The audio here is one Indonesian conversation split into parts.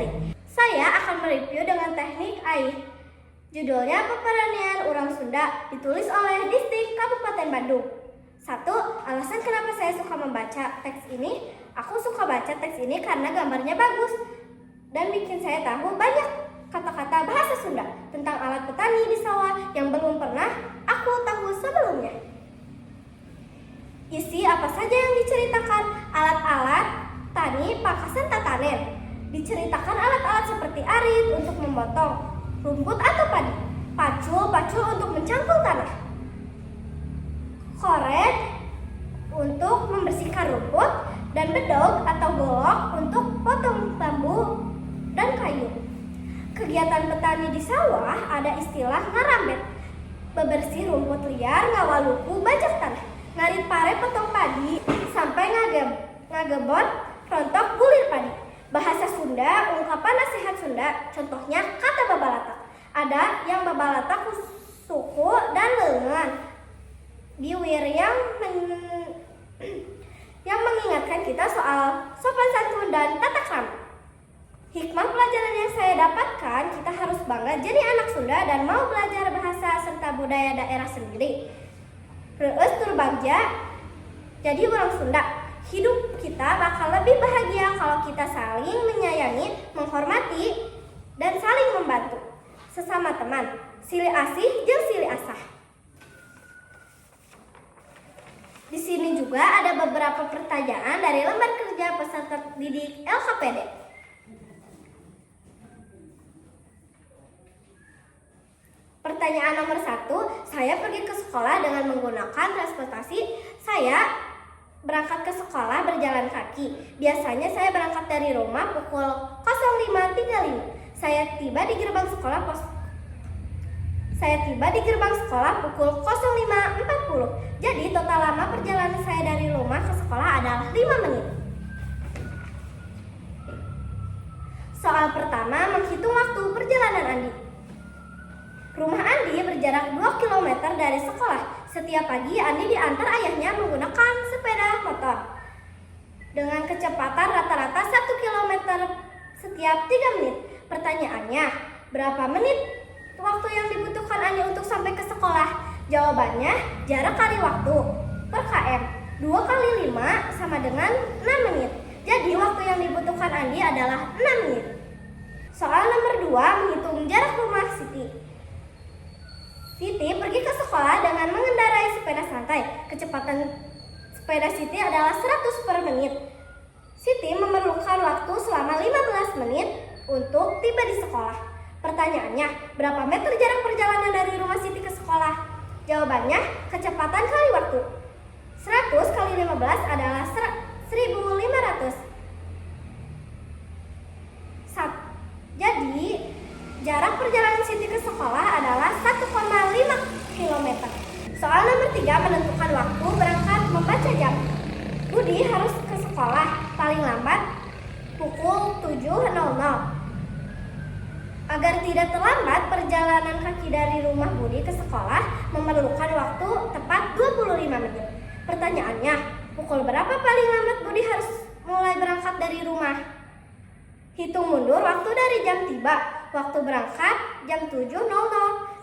Cerit. Saya akan mereview dengan teknik air. Judulnya Peperanian Urang Sunda, ditulis oleh Distrik Kabupaten Bandung. 1. Alasan kenapa saya suka membaca teks ini. Aku suka baca teks ini karena gambarnya bagus dan bikin saya tahu banyak kata-kata bahasa Sunda tentang alat petani di sawah yang belum pernah aku tahu sebelumnya. Isi apa saja yang diceritakan? Alat-alat tani pakasan tatanen. Diceritakan alat-alat seperti arit untuk memotong rumput atau padi, pacul untuk mencangkul tanah, korek untuk membersihkan rumput, dan bedog atau golok untuk potong bambu dan kayu. Kegiatan petani di sawah ada istilah ngarambet, bebersih rumput liar, ngawaluku, bajak tanah, ngarit pare potong padi, sampai ngagebot rontok gulir padi. Bahasa Sunda, ungkapan nasihat Sunda, contohnya kata babalatak. Ada yang babalatak suku dan lengan. Diwir yang mengingatkan kita soal sopan santun dan tata krama. Hikmah pelajaran yang saya dapatkan, kita harus bangga jadi anak Sunda dan mau belajar bahasa serta budaya daerah sendiri. Reus tur bagja jadi orang Sunda. Hidup kita bakal lebih bahagia kalau kita saling menyayangi, menghormati, dan saling membantu sesama teman. Silih asih jeung silih asah. Di sini juga ada beberapa pertanyaan dari lembar kerja peserta didik LKPD. Pertanyaan nomor 1, saya pergi ke sekolah dengan menggunakan transportasi. Saya berangkat ke sekolah berjalan kaki. Biasanya saya berangkat dari rumah pukul 05.35. Saya tiba di gerbang sekolah pukul 05.40. Jadi total lama perjalanan saya dari rumah ke sekolah adalah 5 menit. Soal pertama, menghitung waktu perjalanan Andi. Rumah Andi berjarak 2 km dari sekolah. Setiap pagi Andi diantar ayahnya menggunakan sepeda motor dengan kecepatan rata-rata 1 km setiap 3 menit. Pertanyaannya, berapa menit waktu yang dibutuhkan Andi untuk sampai ke sekolah? Jawabannya, jarak kali waktu per km. 2 kali 5 sama dengan 6 menit. Jadi waktu yang dibutuhkan Andi adalah 6 menit. Soal nomor 2, menghitung jarak rumah Siti. Siti pergi ke sekolah dengan mengendarai sepeda santai. Kecepatan sepeda Siti adalah 100 per menit. Siti memerlukan waktu selama 15 menit untuk tiba di sekolah. Pertanyaannya, berapa meter jarak perjalanan dari rumah Siti ke sekolah? Jawabannya, kecepatan kali waktu. 100 kali 15 adalah 1.500. Jadi, jarak perjalanan Siti ke sekolah adalah 1,5 km. Soal nomor 3, menentukan waktu berangkat membaca jam. Budi harus ke sekolah paling lambat pukul 7.00. Agar tidak terlambat, perjalanan kaki dari rumah Budi ke sekolah memerlukan waktu tepat 25 menit. Pertanyaannya, pukul berapa paling lambat Budi harus mulai berangkat dari rumah? Hitung mundur waktu dari jam tiba. Waktu berangkat jam 7.00,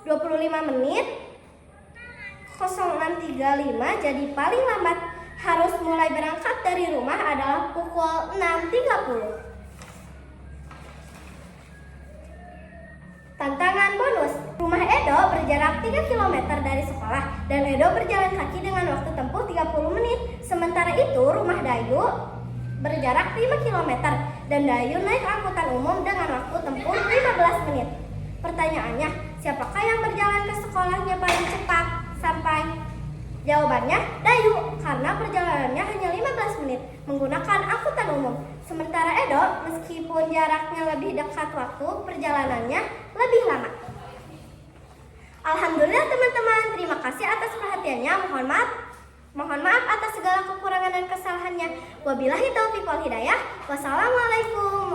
25 menit 06.35, jadi paling lambat harus mulai berangkat dari rumah adalah pukul 6.30. Tantangan bonus. Rumah Edo berjarak 3 km dari sekolah dan Edo berjalan kaki dengan waktu tempuh 30 menit. Sementara itu rumah Dayu berjarak 5 km dan Dayu naik angkutan umum dengan waktu tempuh 15 menit. Pertanyaannya, siapakah yang berjalan ke sekolahnya paling cepat sampai? Jawabannya, Dayu, karena perjalanannya hanya 15 menit menggunakan angkutan umum. Sementara Edo, meskipun jaraknya lebih dekat, waktu perjalanannya lebih lama. Alhamdulillah teman-teman, terima kasih atas perhatiannya. Mohon maaf atas segala kekurangan dan kesalahannya. Wabillahi taufiq wal hidayah. Wassalamualaikum